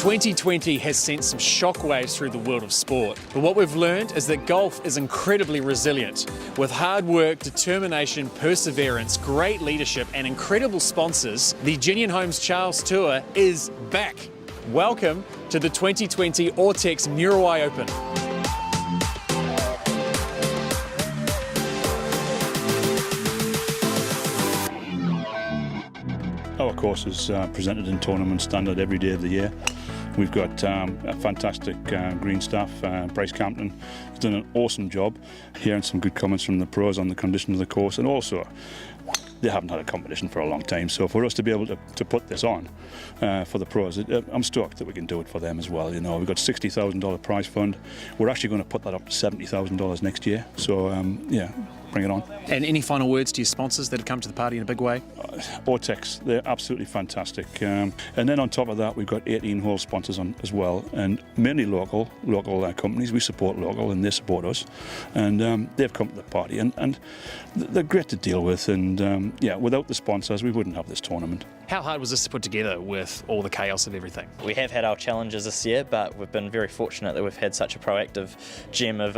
2020 has sent some shockwaves through the world of sport, but what we've learned is that golf is incredibly resilient. With hard work, determination, perseverance, great leadership and incredible sponsors, the Genian Homes Charles Tour is back. Welcome to the 2020 Autex Muriwai Open. Our course is presented in tournament standard every day of the year. We've got a fantastic green staff. Bryce Campton has done an awesome job. Hearing some good comments from the pros on the condition of the course, and also they haven't had a competition for a long time, so for us to be able to put this on for the pros, I'm stoked that we can do it for them as well. You know, we've got $60,000 prize fund. We're actually going to put that up to $70,000 next year, so yeah, bring it on. And any final words to your sponsors that have come to the party in a big way? Autex, they're absolutely fantastic. And then on top of that, we've got 18 whole sponsors on as well, and mainly local companies. We support local and they support us, and they've come to the party, and they're great to deal with, and yeah, without the sponsors we wouldn't have this tournament. How hard was this to put together with all the chaos of everything? We have had our challenges this year, but we've been very fortunate that we've had such a proactive GM of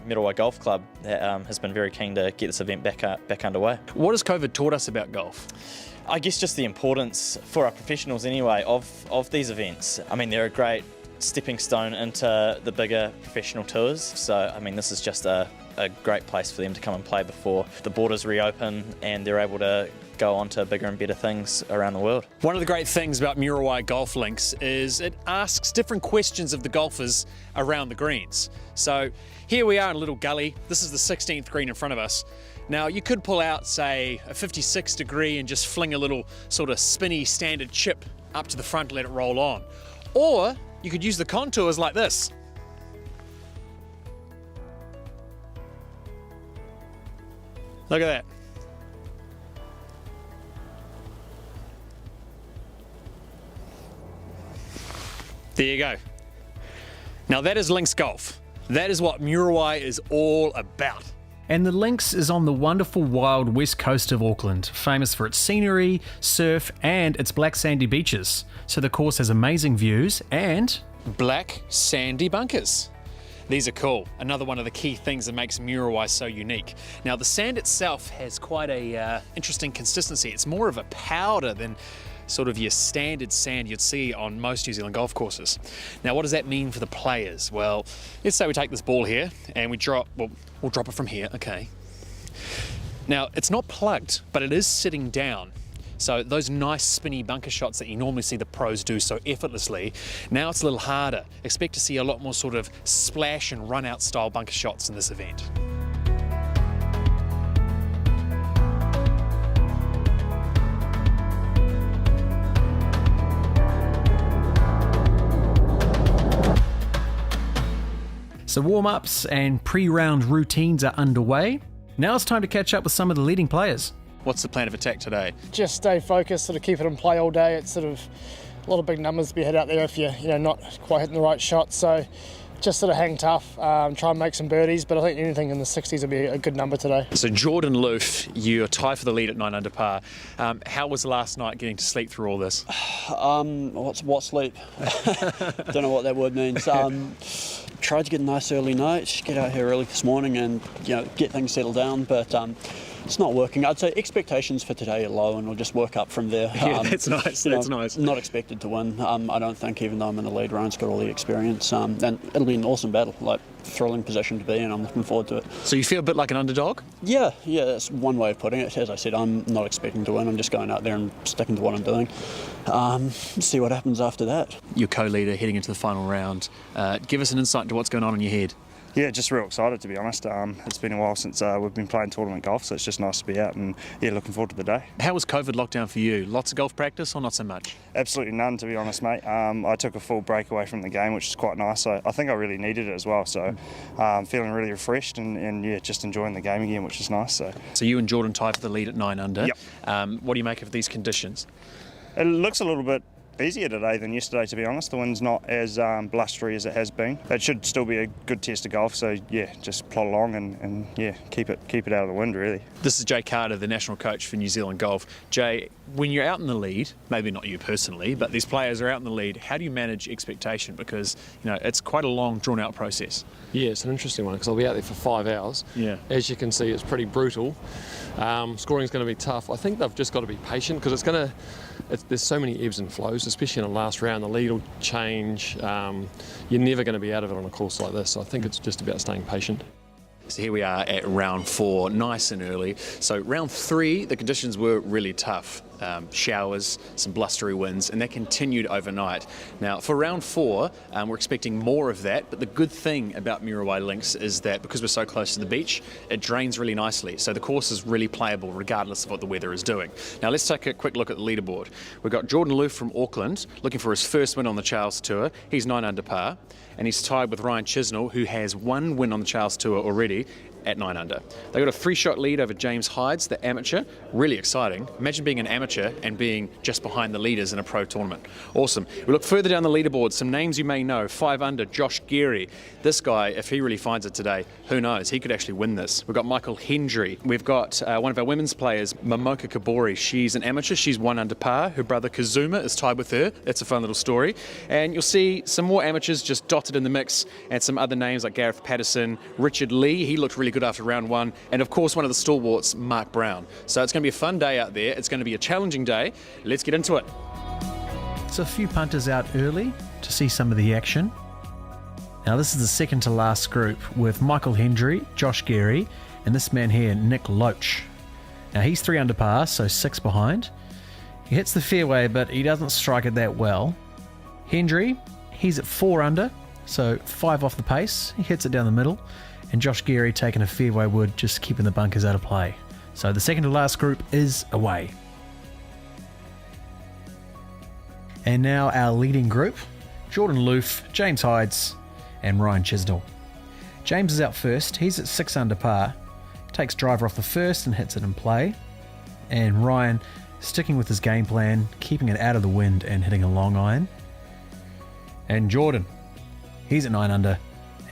Muriwai Golf Club that has been very keen to get this event back underway. What has COVID taught us about golf? I guess just the importance, for our professionals anyway, of these events. I mean, they're a great stepping stone into the bigger professional tours, so I mean, this is just a great place for them to come and play before the borders reopen and they're able to go on to bigger and better things around the world. One of the great things about Muriwai Golf Links is it asks different questions of the golfers around the greens. So here we are in a little gully. This is the 16th green in front of us. Now you could pull out, say, a 56 degree and just fling a little sort of spinny standard chip up to the front and let it roll on. Or you could use the contours like this. Look at that. There you go. Now that is links golf. That is what Muriwai is all about. And the links is on the wonderful wild west coast of Auckland, famous for its scenery, surf and its black sandy beaches. So the course has amazing views and black sandy bunkers. These are cool. Another one of the key things that makes Muriwai so unique. Now the sand itself has quite a interesting consistency. It's more of a powder than sort of your standard sand you'd see on most New Zealand golf courses. Now what does that mean for the players? Well, let's say we take this ball here and we'll drop it from here, okay. Now it's not plugged, but it is sitting down. So those nice spinny bunker shots that you normally see the pros do so effortlessly, now it's a little harder. Expect to see a lot more sort of splash and run out style bunker shots in this event. So warm-ups and pre-round routines are underway. Now it's time to catch up with some of the leading players. What's the plan of attack today? Just stay focused, sort of keep it in play all day. It's sort of a lot of big numbers to be hit out there if you're not quite hitting the right shot. So just sort of hang tough, try and make some birdies, but I think anything in the 60s will be a good number today. So Jordan Loof, you're tied for the lead at 9 under par. How was last night getting to sleep through all this? What sleep? Don't know what that word means. Tried to get a nice early night, get out here early this morning and get things settled down, but it's not working. I'd say expectations for today are low and we'll just work up from there. Yeah, that's nice. That's nice. Not expected to win, I don't think, even though I'm in the lead. Ryan's got all the experience, and it'll be an awesome battle, like thrilling position to be in. I'm looking forward to it. So you feel a bit like an underdog? Yeah, that's one way of putting it. As I said, I'm not expecting to win. I'm just going out there and sticking to what I'm doing. See what happens after that. Your co-leader heading into the final round. Give us an insight into what's going on in your head. Yeah, just real excited, to be honest. It's been a while since we've been playing tournament golf, so it's just nice to be out and yeah, looking forward to the day. How was COVID lockdown for you? Lots of golf practice or not so much? Absolutely none, to be honest, mate. I took a full break away from the game, which is quite nice. So I think I really needed it as well. So feeling really refreshed and yeah, just enjoying the game again, which is nice. So you and Jordan tied for the lead at 9 under. Yep. What do you make of these conditions? It looks a little bit easier today than yesterday, to be honest. The wind's not as blustery as it has been. It should still be a good test of golf, so yeah, just plod along and yeah, keep it out of the wind, really. This is Jay Carter, the national coach for New Zealand Golf. Jay, when you're out in the lead, maybe not you personally, but these players are out in the lead, how do you manage expectation? Because, it's quite a long, drawn-out process. Yeah, it's an interesting one because I'll be out there for 5 hours. Yeah. As you can see, it's pretty brutal. Scoring is going to be tough. I think they've just got to be patient because there's so many ebbs and flows, especially in the last round. The lead will change. You're never going to be out of it on a course like this. So I think it's just about staying patient. So here we are at round 4, nice and early. So round 3, the conditions were really tough. Showers, some blustery winds, and that continued overnight. Now for round 4, we're expecting more of that, but the good thing about Muriwai Links is that because we're so close to the beach, it drains really nicely. So the course is really playable regardless of what the weather is doing. Now let's take a quick look at the leaderboard. We've got Jordan Loof from Auckland looking for his first win on the Charles Tour. He's 9 under par, and he's tied with Ryan Chisnell, who has 1 win on the Charles Tour already at 9 under. They got a 3-shot lead over James Hydes, the amateur. Really exciting. Imagine being an amateur and being just behind the leaders in a pro tournament. Awesome. We look further down the leaderboard, some names you may know. 5 under, Josh Geary. This guy, if he really finds it today, who knows? He could actually win this. We've got Michael Hendry. We've got one of our women's players, Momoka Kabori. She's an amateur. She's 1 under par. Her brother Kazuma is tied with her. It's a fun little story. And you'll see some more amateurs just dotted in the mix, and some other names like Gareth Patterson, Richard Lee. He looked really good after round 1, and of course one of the stalwarts, Mark Brown. So it's going to be a fun day out there. It's going to be a challenging day. Let's get into it. So a few punters out early to see some of the action. Now this is the second to last group with Michael Hendry, Josh Geary, and this man here, Nick Loach. Now he's 3 under par, so 6 behind. He hits the fairway, but he doesn't strike it that well. Hendry, he's at 4 under, so 5 off the pace. He hits it down the middle. And Josh Geary taking a fairway wood, just keeping the bunkers out of play. So the second to last group is away. And now our leading group, Jordan Loof, James Hydes, and Ryan Chisnell. James is out first. He's at 6 under par. Takes driver off the first and hits it in play. And Ryan sticking with his game plan, keeping it out of the wind and hitting a long iron. And Jordan, he's at 9 under.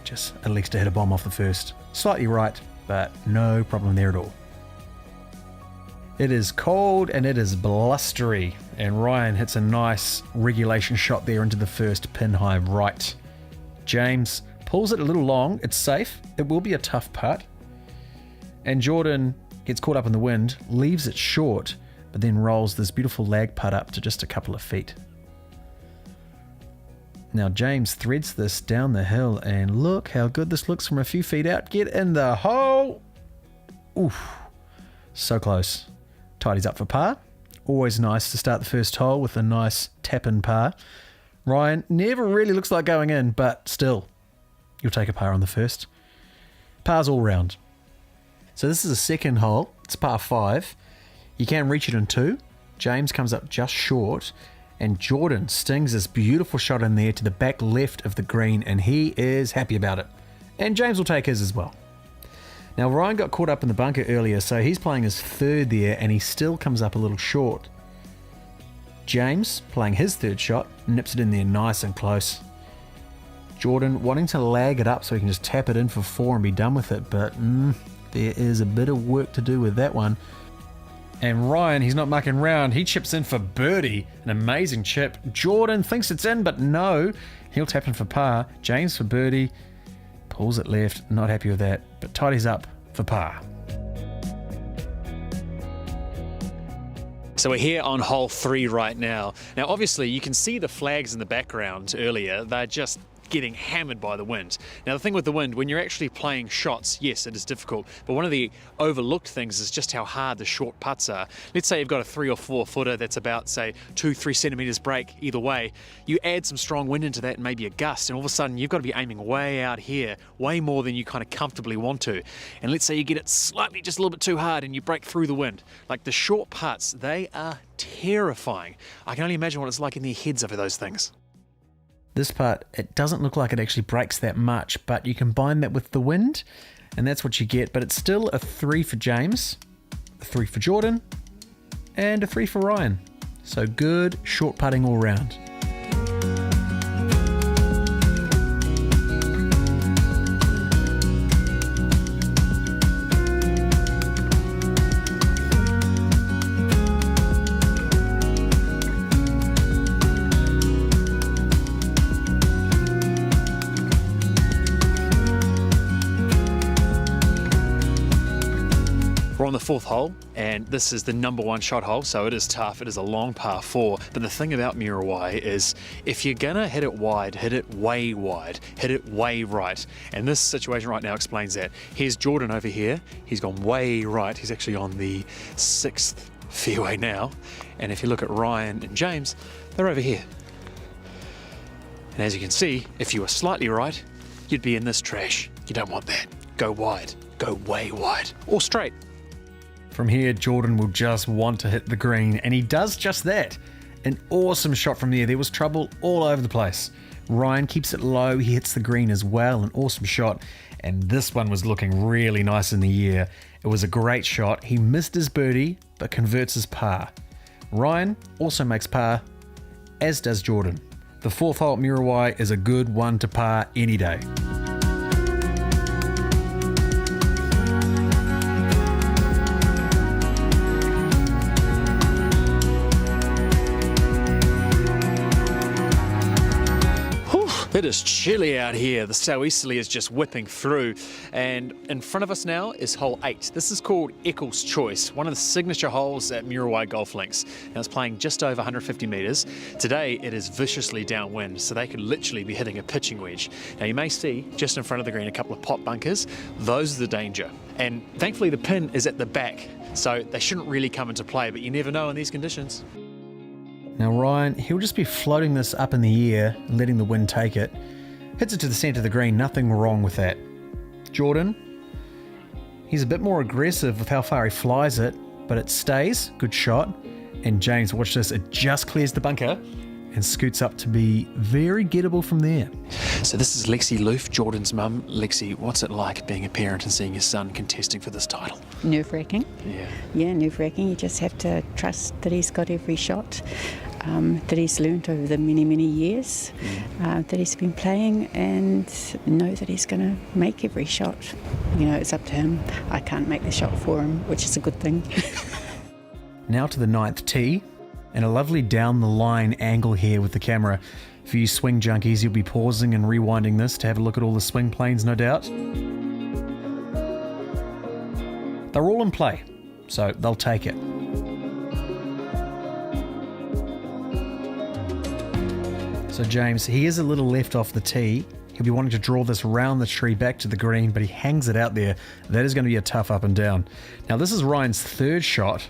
Just at least to hit a bomb off the first. Slightly right, but no problem there at all. It is cold and it is blustery, and Ryan hits a nice regulation shot there into the first pin high right. James pulls it a little long. It's safe. It will be a tough putt. And Jordan gets caught up in the wind, leaves it short, but then rolls this beautiful lag putt up to just a couple of feet. Now James threads this down the hill, and look how good this looks from a few feet out. Get in the hole! Oof, so close. Tidies up for par. Always nice to start the first hole with a nice tap-in par. Ryan never really looks like going in, but still, you'll take a par on the first. Pars all round. So this is a second hole. It's par 5. You can reach it in 2. James comes up just short. And Jordan stings this beautiful shot in there to the back left of the green, and he is happy about it. And James will take his as well. Now Ryan got caught up in the bunker earlier, so he's playing his 3rd there, and he still comes up a little short. James, playing his 3rd shot, nips it in there nice and close. Jordan wanting to lag it up so he can just tap it in for 4 and be done with it, but there is a bit of work to do with that one. And Ryan, he's not mucking around. He chips in for birdie. An amazing chip. Jordan thinks it's in, but no. He'll tap in for par. James for birdie. Pulls it left. Not happy with that, but tidies up for par. So we're here on hole 3 right now. Now obviously you can see the flags in the background earlier. They're just getting hammered by the wind. Now the thing with the wind, when you're actually playing shots, yes, it is difficult, but one of the overlooked things is just how hard the short putts are. Let's say you've got a 3 or 4 footer that's about, say, 2-3 centimeters break either way. You add some strong wind into that and maybe a gust, and all of a sudden you've got to be aiming way out here, way more than you kind of comfortably want to. And let's say you get it slightly just a little bit too hard and you break through the wind. Like the short putts, they are terrifying. I can only imagine what it's like in their heads over those things. This putt, it doesn't look like it actually breaks that much, but you combine that with the wind, and that's what you get. But it's still a 3 for James, a 3 for Jordan, and a 3 for Ryan. So good short putting all round. We're on the 4th hole, and this is the number 1 shot hole, so it is tough. It is a long par 4, but the thing about Muriwai is if you're gonna hit it wide, hit it way wide, hit it way right. And this situation right now explains that. Here's Jordan over here. He's gone way right. He's actually on the 6th fairway now. And if you look at Ryan and James, they're over here. And as you can see, if you were slightly right, you'd be in this trash. You don't want that. Go wide, go way wide, or straight. From here, Jordan will just want to hit the green, and he does just that. An awesome shot from there. There was trouble all over the place. Ryan keeps it low. He hits the green as well. An awesome shot. And this one was looking really nice in the air. It was a great shot. He missed his birdie, but converts his par. Ryan also makes par, as does Jordan. The 4th hole at Muriwai is a good one to par any day. It is chilly out here. The southeasterly is just whipping through. And in front of us now is hole 8. This is called Eccles Choice, one of the signature holes at Muriwai Golf Links. Now it's playing just over 150 metres. Today it is viciously downwind, so they could literally be hitting a pitching wedge. Now you may see just in front of the green a couple of pot bunkers. Those are the danger. And thankfully the pin is at the back, so they shouldn't really come into play, but you never know in these conditions. Now Ryan, he'll just be floating this up in the air, letting the wind take it. Hits it to the centre of the green, nothing wrong with that. Jordan, he's a bit more aggressive with how far he flies it, but it stays, good shot. And James, watch this, it just clears the bunker and scoots up to be very gettable from there. So this is Lexi Loof, Jordan's mum. Lexi, what's it like being a parent and seeing your son contesting for this title? Nerve-wracking. Yeah. Yeah, nerve-wracking. You just have to trust that he's got every shot, that he's learnt over the many, many years, that he's been playing, and know that he's going to make every shot. You know, it's up to him. I can't make the shot for him, which is a good thing. Now to the 9th tee, and a lovely down the line angle here with the camera. For you swing junkies, you'll be pausing and rewinding this to have a look at all the swing planes, no doubt. They're all in play, so they'll take it. So James, he is a little left off the tee. He'll be wanting to draw this round the tree back to the green, but he hangs it out there. That is going to be a tough up and down. Now this is Ryan's 3rd shot.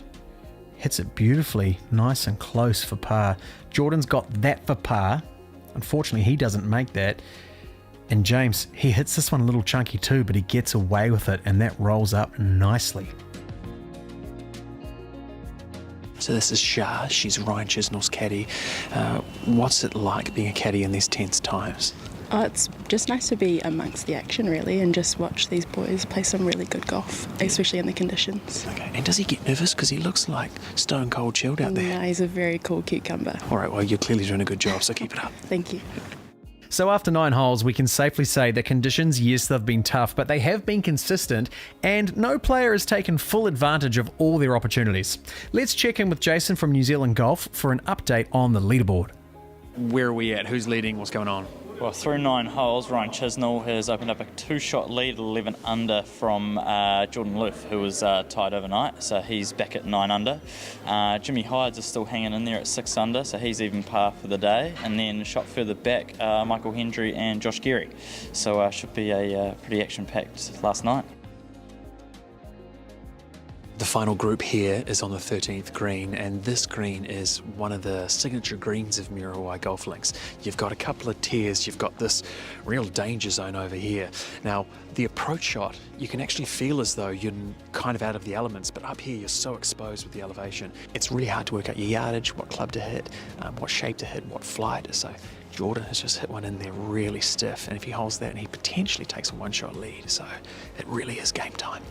Hits it beautifully, nice and close for par. Jordan's got that for par. Unfortunately, he doesn't make that. And James, he hits this one a little chunky too, but he gets away with it, and that rolls up nicely. So this is Shah. She's Ryan Chisnell's caddy. What's it like being a caddy in these tense times? Oh, it's just nice to be amongst the action, really, and just watch these boys play some really good golf, especially in the conditions. Okay, and does he get nervous? Because he looks like stone cold chilled out there. No, he's a very cool cucumber. All right, well, you're clearly doing a good job, so keep it up. Thank you. So after 9 holes, we can safely say that conditions, yes, they've been tough, but they have been consistent, and no player has taken full advantage of all their opportunities. Let's check in with Jason from New Zealand Golf for an update on the leaderboard. Where are we at? Who's leading? What's going on? Well, through 9 holes, Ryan Chisnell has opened up a 2-shot lead, 11 under from Jordan Loof, who was tied overnight, so he's back at 9 under. Jimmy Hydes is still hanging in there at 6 under, so he's even par for the day. And then a shot further back, Michael Hendry and Josh Geary. So should be a pretty action-packed last night. The final group here is on the 13th green, and this green is one of the signature greens of Muriwai Golf Links. You've got a couple of tiers, you've got this real danger zone over here. Now, the approach shot, you can actually feel as though you're kind of out of the elements, but up here you're so exposed with the elevation. It's really hard to work out your yardage, what club to hit, what shape to hit, what flight. So Jordan has just hit one in there really stiff, and if he holds that, and he potentially takes a 1-shot lead, so it really is game time.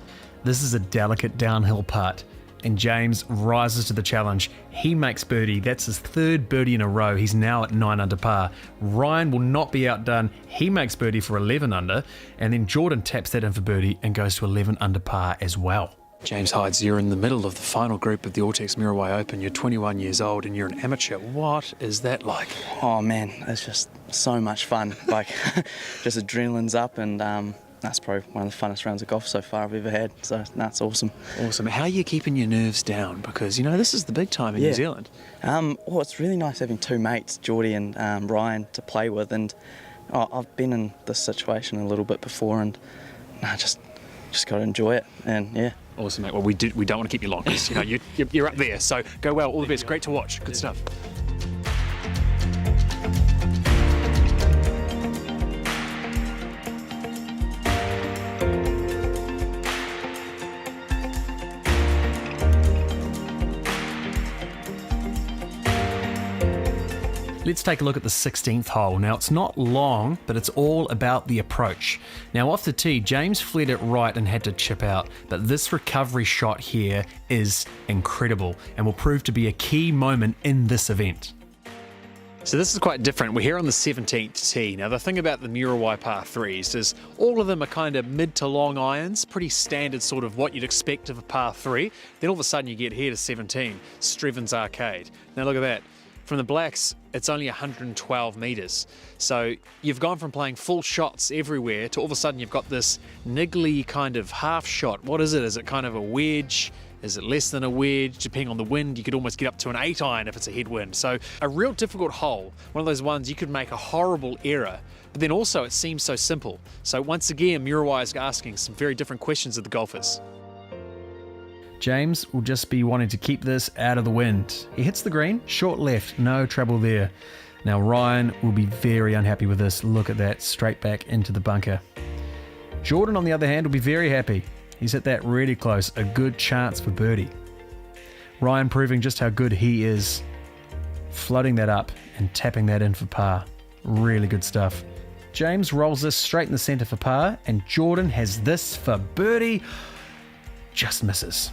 This is a delicate downhill putt. and James rises to the challenge. He makes birdie. That's his third birdie in a row. He's now at 9 under par. Ryan will not be outdone. He makes birdie for 11 under, and then Jordan taps that in for birdie and goes to 11 under par as well. James Hydes, you're in the middle of the final group of the Autex Muriwai Open. You're 21 years old and you're an amateur. What is that like? Oh man, it's just so much fun. Like, just adrenaline's up, and that's probably one of the funnest rounds of golf so far I've ever had. So that's awesome. Awesome. How are you keeping your nerves down? Because, you know, this is the big time in New Zealand. Well, it's really nice having two mates, Geordie and Ryan, to play with. And I've been in this situation a little bit before, and just got to enjoy it. And yeah. Awesome, mate. Well, we don't want to keep you long because, you know, you're up there. So go well. All the best. Great to watch. Good stuff. Let's take a look at the 16th hole. Now, it's not long, but it's all about the approach. Now, off the tee, James fled it right and had to chip out, but this recovery shot here is incredible and will prove to be a key moment in this event. So this is quite different. We're here on the 17th tee. Now, the thing about the Muriwai par 3s is all of them are kind of mid to long irons, pretty standard sort of what you'd expect of a par 3. Then all of a sudden you get here to 17, Streven's Arcade. Now look at that. From the blacks, it's only 112 metres. So you've gone from playing full shots everywhere to all of a sudden you've got this niggly kind of half shot. What is it? Is it kind of a wedge? Is it less than a wedge? Depending on the wind, you could almost get up to an 8 iron if it's a headwind. So a real difficult hole. One of those ones you could make a horrible error, but then also it seems so simple. So once again, Muriwai is asking some very different questions of the golfers. James will just be wanting to keep this out of the wind. He hits the green, short left, no trouble there. Now Ryan will be very unhappy with this. Look at that, straight back into the bunker. Jordan, on the other hand, will be very happy. He's hit that really close, a good chance for birdie. Ryan proving just how good he is, floating that up and tapping that in for par. Really good stuff. James rolls this straight in the centre for par, and Jordan has this for birdie. Just misses.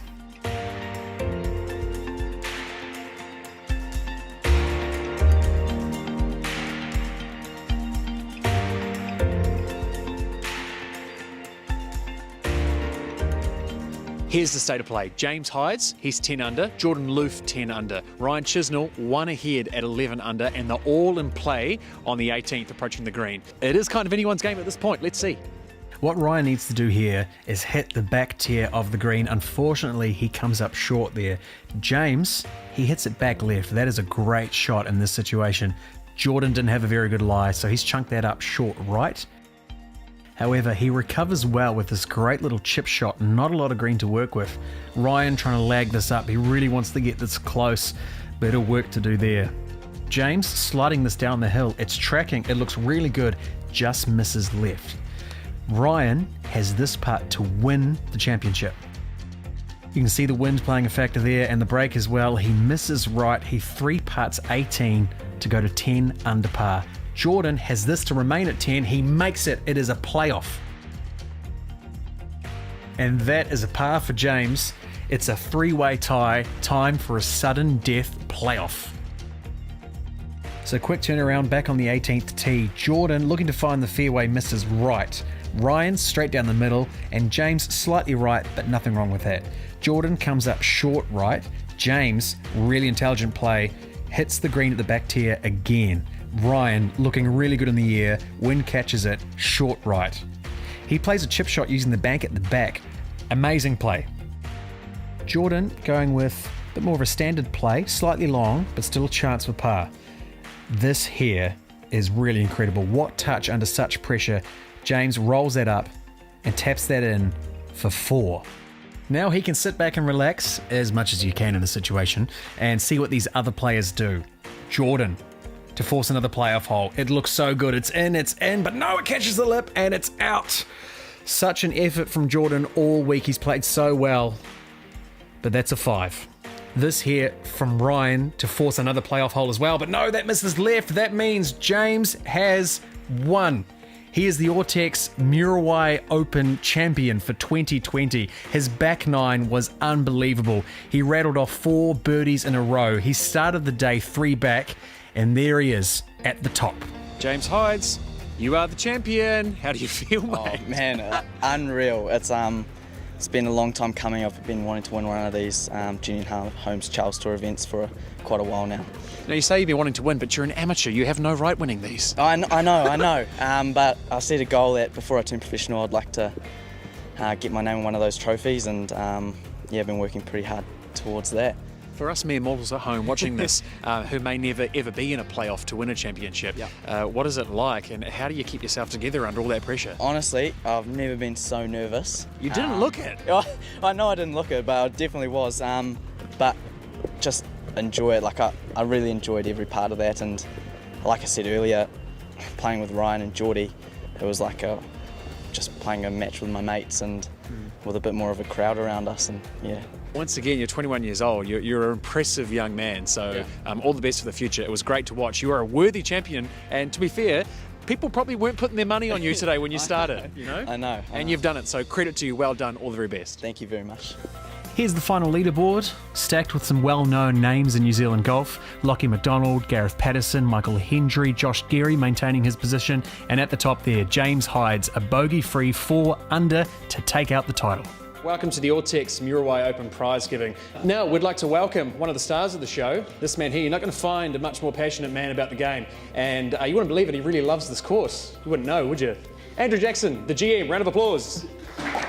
Here's the state of play. James Hydes, he's 10 under. Jordan Loof, 10 under. Ryan Chisnell, 1 ahead at 11 under, and they're all in play on the 18th approaching the green. It is kind of anyone's game at this point. Let's see. What Ryan needs to do here is hit the back tier of the green. Unfortunately, he comes up short there. James, he hits it back left. That is a great shot in this situation. Jordan didn't have a very good lie, so he's chunked that up short right. However, he recovers well with this great little chip shot, not a lot of green to work with. Ryan trying to lag this up, he really wants to get this close, bit of work to do there. James sliding this down the hill, it's tracking, it looks really good, just misses left. Ryan has this putt to win the championship. You can see the wind playing a factor there and the break as well. He misses right, he 3 putts 18 to go to 10 under par. Jordan has this to remain at 10. He makes it. It is a playoff. And that is a par for James. It's a 3-way tie. Time for a sudden death playoff. So quick turnaround back on the 18th tee. Jordan looking to find the fairway, misses right. Ryan straight down the middle and James slightly right, but nothing wrong with that. Jordan comes up short right. James, really intelligent play, hits the green at the back tier again. Ryan looking really good in the air, wind catches it, short right. He plays a chip shot using the bank at the back. Amazing play. Jordan going with a bit more of a standard play, slightly long, but still a chance for par. This here is really incredible. What touch under such pressure. James rolls that up and taps that in for 4. Now he can sit back and relax as much as you can in the situation and see what these other players do. Jordan to force another playoff hole. It looks so good. It's in, but no, it catches the lip and it's out. Such an effort from Jordan all week. He's played so well, but that's a 5. This here from Ryan to force another playoff hole as well, but no, that misses left. That means James has won. He is the Autex Muriwai Open champion for 2020. His back nine was unbelievable. He rattled off 4 birdies in a row. He started the day 3 back, and there he is at the top. James Hydes, you are the champion. How do you feel, mate? Oh man, unreal. It's been a long time coming. I've been wanting to win one of these Junior Homes Charles Tour events for quite a while now. Now, you say you've been wanting to win, but you're an amateur. You have no right winning these. I know. But I set a goal that before I turn professional, I'd like to get my name on one of those trophies, and I've been working pretty hard towards that. For us mere mortals at home watching this, who may never ever be in a playoff to win a championship, what is it like, and how do you keep yourself together under all that pressure? Honestly, I've never been so nervous. You didn't look it. I know I didn't look it, but I definitely was. But just enjoy it. Like I really enjoyed every part of that, and like I said earlier, playing with Ryan and Geordie, it was like just playing a match with my mates and with a bit more of a crowd around us, and yeah. Once again, you're 21 years old. You're an impressive young man, so all the best for the future. It was great to watch. You are a worthy champion, and to be fair, people probably weren't putting their money on you today when you started, you know? I know. And you've done it, so credit to you. Well done. All the very best. Thank you very much. Here's the final leaderboard, stacked with some well-known names in New Zealand golf. Lockie McDonald, Gareth Patterson, Michael Hendry, Josh Geary maintaining his position, and at the top there, James Hydes, a bogey-free 4 under to take out the title. Welcome to the Autex Muriwai Open prize giving. Now, we'd like to welcome one of the stars of the show, this man here. You're not going to find a much more passionate man about the game, and you wouldn't believe it, he really loves this course. You wouldn't know, would you? Andrew Jackson, the GM, round of applause.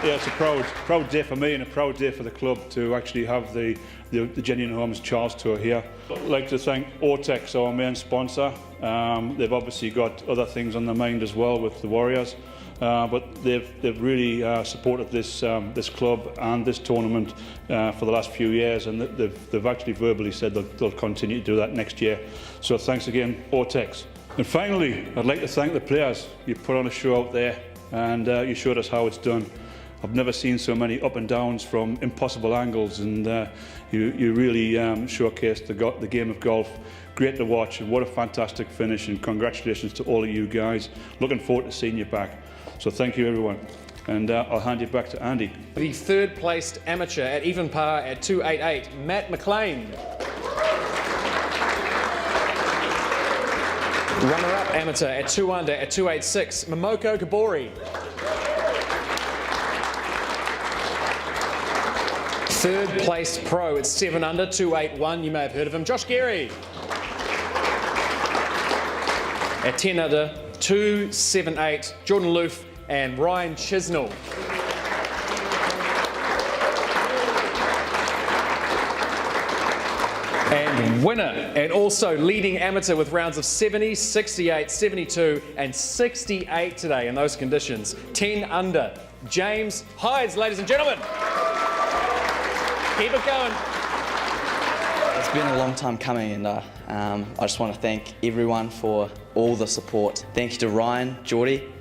Yeah, it's a proud day for me and a proud day for the club to actually have the Genuine Homes Charles Tour here. I'd like to thank Autex, our main sponsor. They've obviously got other things on their mind as well with the Warriors, but they've really supported this club and this tournament for the last few years, and they've actually verbally said they'll continue to do that next year. So thanks again, Autex. And finally, I'd like to thank the players. You put on a show out there, and you showed us how it's done. I've never seen so many up and downs from impossible angles, and you really showcased the game of golf. Great to watch, and what a fantastic finish, and congratulations to all of you guys. Looking forward to seeing you back. So thank you, everyone. And I'll hand you back to Andy. The third placed amateur at even par at 288, Matt McLean. Runner-up amateur at 2 under at 286, Momoko Kabori. Third placed pro at 7 under, 281, you may have heard of him, Josh Geary. At 10 under, 278, Jordan Loof and Ryan Chisnell. And winner, and also leading amateur with rounds of 70, 68, 72 and 68 today in those conditions. 10 under, James Hydes, ladies and gentlemen. Keep it going. It's been a long time coming, and I just want to thank everyone for all the support. Thank you to Ryan, Geordie.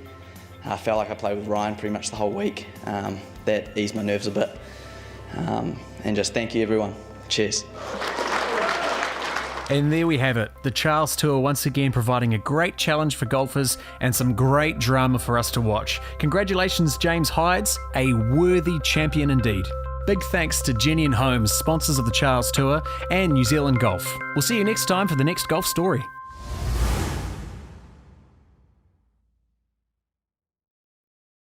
I felt like I played with Ryan pretty much the whole week. That eased my nerves a bit. And just thank you, everyone. Cheers. And there we have it. The Charles Tour once again providing a great challenge for golfers and some great drama for us to watch. Congratulations, James Hydes, a worthy champion indeed. Big thanks to Genuine Homes, sponsors of the Charles Tour, and New Zealand Golf. We'll see you next time for the next golf story.